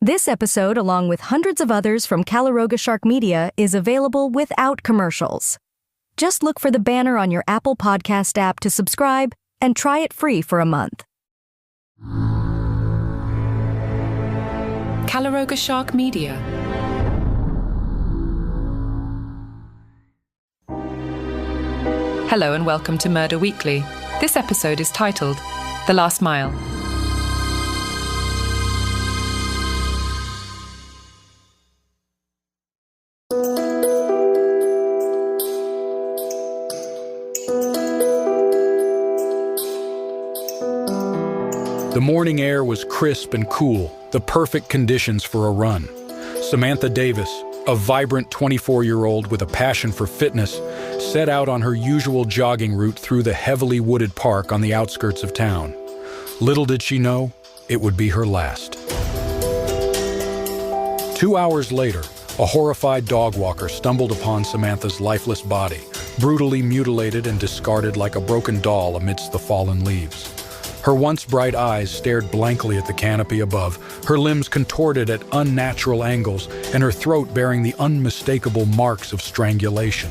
This episode, along with hundreds of others from Calaroga Shark Media, is available without commercials. Just look for the banner on your Apple Podcast app to subscribe and try it free for a month. Calaroga Shark Media. Hello and welcome to Murder Weekly. This episode is titled The Last Mile. The morning air was crisp and cool, the perfect conditions for a run. Samantha Davis, a vibrant 24-year-old with a passion for fitness, set out on her usual jogging route through the heavily wooded park on the outskirts of town. Little did she know, it would be her last. 2 hours later, a horrified dog walker stumbled upon Samantha's lifeless body, brutally mutilated and discarded like a broken doll amidst the fallen leaves. Her once bright eyes stared blankly at the canopy above, her limbs contorted at unnatural angles, and her throat bearing the unmistakable marks of strangulation.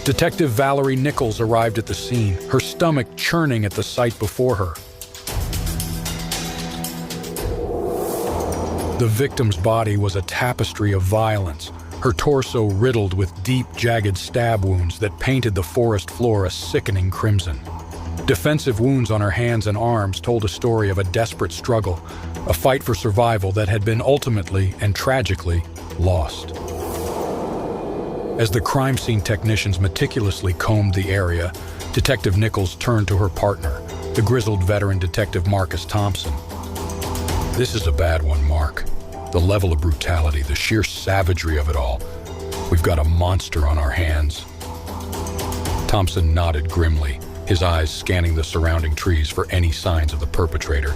Detective Valerie Nichols arrived at the scene, her stomach churning at the sight before her. The victim's body was a tapestry of violence, her torso riddled with deep, jagged stab wounds that painted the forest floor a sickening crimson. Defensive wounds on her hands and arms told a story of a desperate struggle, a fight for survival that had been ultimately and tragically lost. As the crime scene technicians meticulously combed the area, Detective Nichols turned to her partner, the grizzled veteran Detective Marcus Thompson. "This is a bad one, Mark. The level of brutality, the sheer savagery of it all. We've got a monster on our hands." Thompson nodded grimly, his eyes scanning the surrounding trees for any signs of the perpetrator.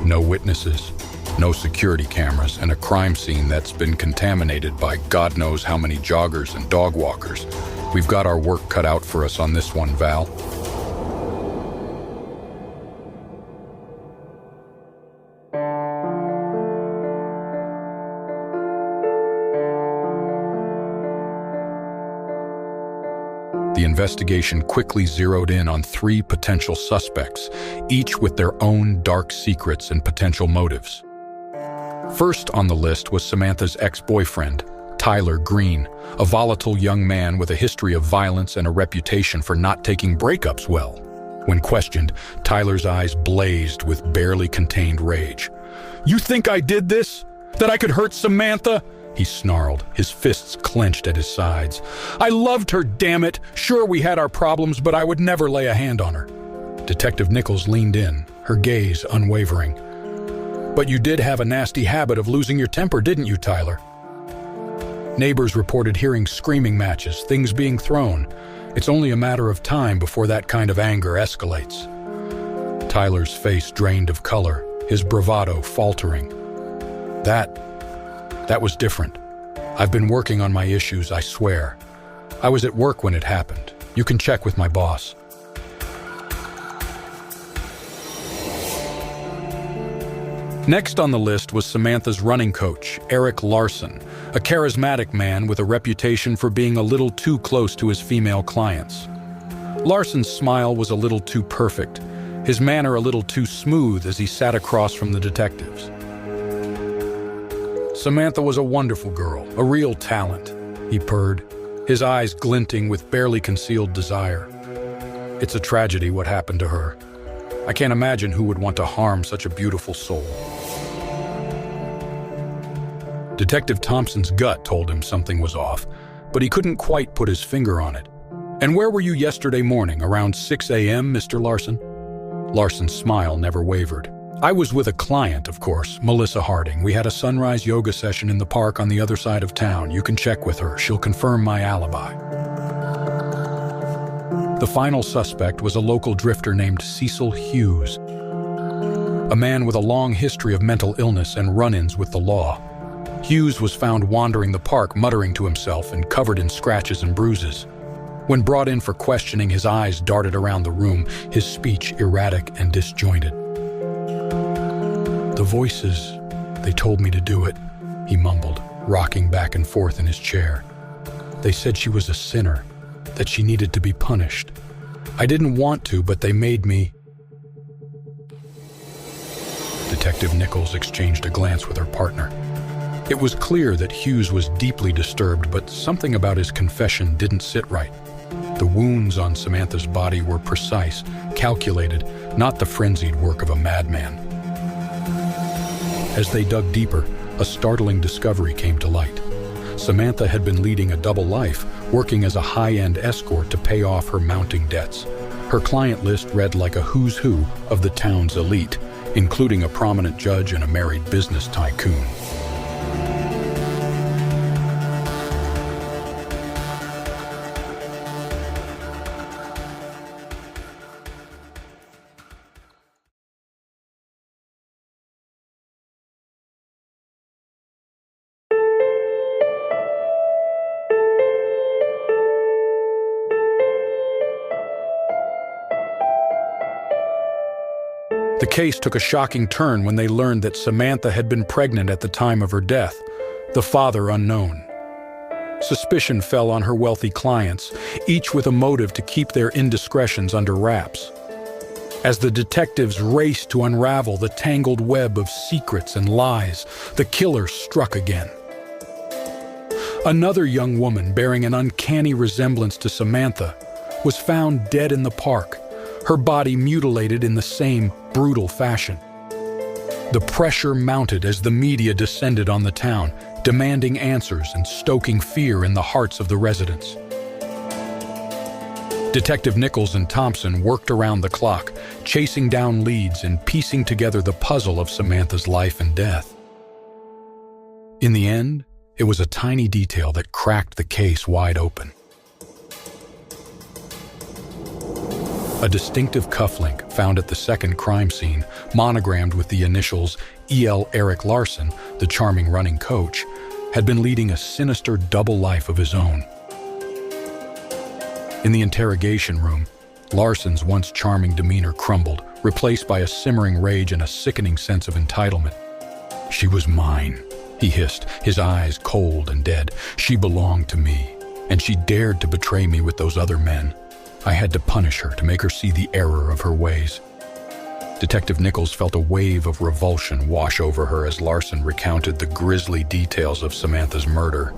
No witnesses, no security cameras, and a crime scene that's been contaminated by God knows how many joggers and dog walkers. We've got our work cut out for us on this one, Val. The investigation quickly zeroed in on 3 potential suspects, each with their own dark secrets and potential motives. First on the list was Samantha's ex-boyfriend, Tyler Green, a volatile young man with a history of violence and a reputation for not taking breakups well. When questioned, Tyler's eyes blazed with barely contained rage. "You think I did this? That I could hurt Samantha?" He snarled, his fists clenched at his sides. "I loved her, damn it! Sure, we had our problems, but I would never lay a hand on her." Detective Nichols leaned in, her gaze unwavering. "But you did have a nasty habit of losing your temper, didn't you, Tyler?" Neighbors reported hearing screaming matches, things being thrown. It's only a matter of time before that kind of anger escalates. Tyler's face drained of color, his bravado faltering. That was different. I've been working on my issues, I swear. I was at work when it happened. You can check with my boss. Next on the list was Samantha's running coach, Eric Larson, a charismatic man with a reputation for being a little too close to his female clients. Larson's smile was a little too perfect, his manner a little too smooth as he sat across from the detectives. "Samantha was a wonderful girl, a real talent," he purred, his eyes glinting with barely concealed desire. "It's a tragedy what happened to her. I can't imagine who would want to harm such a beautiful soul." Detective Thompson's gut told him something was off, but he couldn't quite put his finger on it. "And where were you yesterday morning, around 6 a.m., Mr. Larson?" Larson's smile never wavered. "I was with a client, of course, Melissa Harding. We had a sunrise yoga session in the park on the other side of town. You can check with her. She'll confirm my alibi." The final suspect was a local drifter named Cecil Hughes, a man with a long history of mental illness and run-ins with the law. Hughes was found wandering the park, muttering to himself and covered in scratches and bruises. When brought in for questioning, his eyes darted around the room, his speech erratic and disjointed. "The voices, they told me to do it," he mumbled, rocking back and forth in his chair. "They said she was a sinner, that she needed to be punished. I didn't want to, but they made me." Detective Nichols exchanged a glance with her partner. It was clear that Hughes was deeply disturbed, but something about his confession didn't sit right. The wounds on Samantha's body were precise, calculated, not the frenzied work of a madman. As they dug deeper, a startling discovery came to light. Samantha had been leading a double life, working as a high-end escort to pay off her mounting debts. Her client list read like a who's who of the town's elite, including a prominent judge and a married business tycoon. The case took a shocking turn when they learned that Samantha had been pregnant at the time of her death, the father unknown. Suspicion fell on her wealthy clients, each with a motive to keep their indiscretions under wraps. As the detectives raced to unravel the tangled web of secrets and lies, the killer struck again. Another young woman bearing an uncanny resemblance to Samantha was found dead in the park, her body mutilated in the same brutal fashion. The pressure mounted as the media descended on the town, demanding answers and stoking fear in the hearts of the residents. Detective Nichols and Thompson worked around the clock, chasing down leads and piecing together the puzzle of Samantha's life and death. In the end, it was a tiny detail that cracked the case wide open. A distinctive cufflink found at the second crime scene, monogrammed with the initials E.L. Eric Larson, the charming running coach, had been leading a sinister double life of his own. In the interrogation room, Larson's once charming demeanor crumbled, replaced by a simmering rage and a sickening sense of entitlement. "She was mine," he hissed, his eyes cold and dead. "She belonged to me, and she dared to betray me with those other men. I had to punish her to make her see the error of her ways." Detective Nichols felt a wave of revulsion wash over her as Larson recounted the grisly details of Samantha's murder,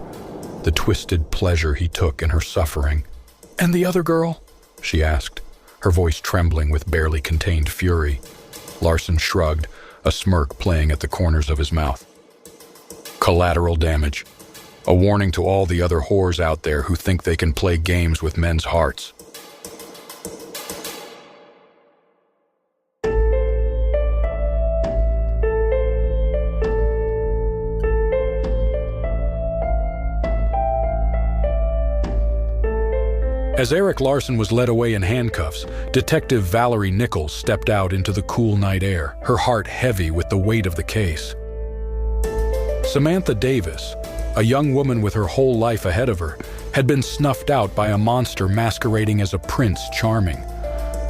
the twisted pleasure he took in her suffering. "And the other girl?" she asked, her voice trembling with barely contained fury. Larson shrugged, a smirk playing at the corners of his mouth. "Collateral damage. A warning to all the other whores out there who think they can play games with men's hearts." As Eric Larson was led away in handcuffs, Detective Valerie Nichols stepped out into the cool night air, her heart heavy with the weight of the case. Samantha Davis, a young woman with her whole life ahead of her, had been snuffed out by a monster masquerading as a Prince Charming.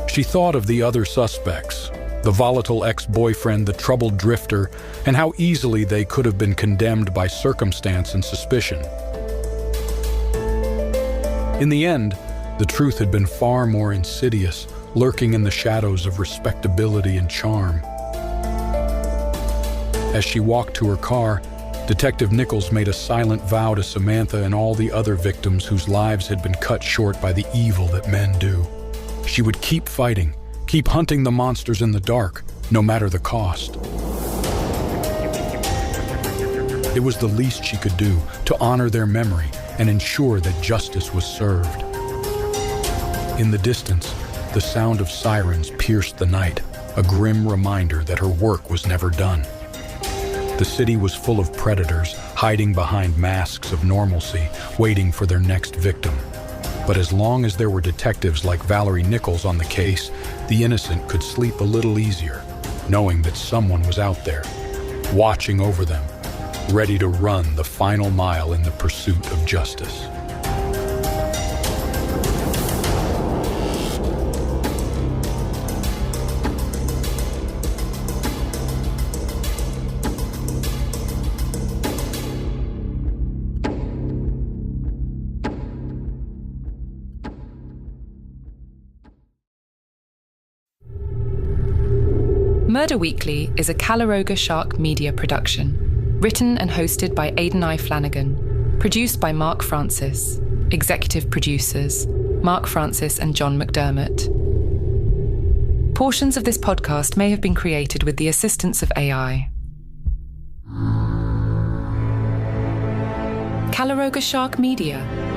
She thought of the other suspects, the volatile ex-boyfriend, the troubled drifter, and how easily they could have been condemned by circumstance and suspicion. In the end, the truth had been far more insidious, lurking in the shadows of respectability and charm. As she walked to her car, Detective Nichols made a silent vow to Samantha and all the other victims whose lives had been cut short by the evil that men do. She would keep fighting, keep hunting the monsters in the dark, no matter the cost. It was the least she could do to honor their memory and ensure that justice was served. In the distance, the sound of sirens pierced the night, a grim reminder that her work was never done. The city was full of predators, hiding behind masks of normalcy, waiting for their next victim. But as long as there were detectives like Valerie Nichols on the case, the innocent could sleep a little easier, knowing that someone was out there, watching over them, ready to run the final mile in the pursuit of justice. Murder Weekly is a Calaroga Shark media production, written and hosted by Aidan I. Flanagan, produced by Mark Francis, executive producers Mark Francis and John McDermott. Portions of this podcast may have been created with the assistance of AI. Calaroga Shark Media.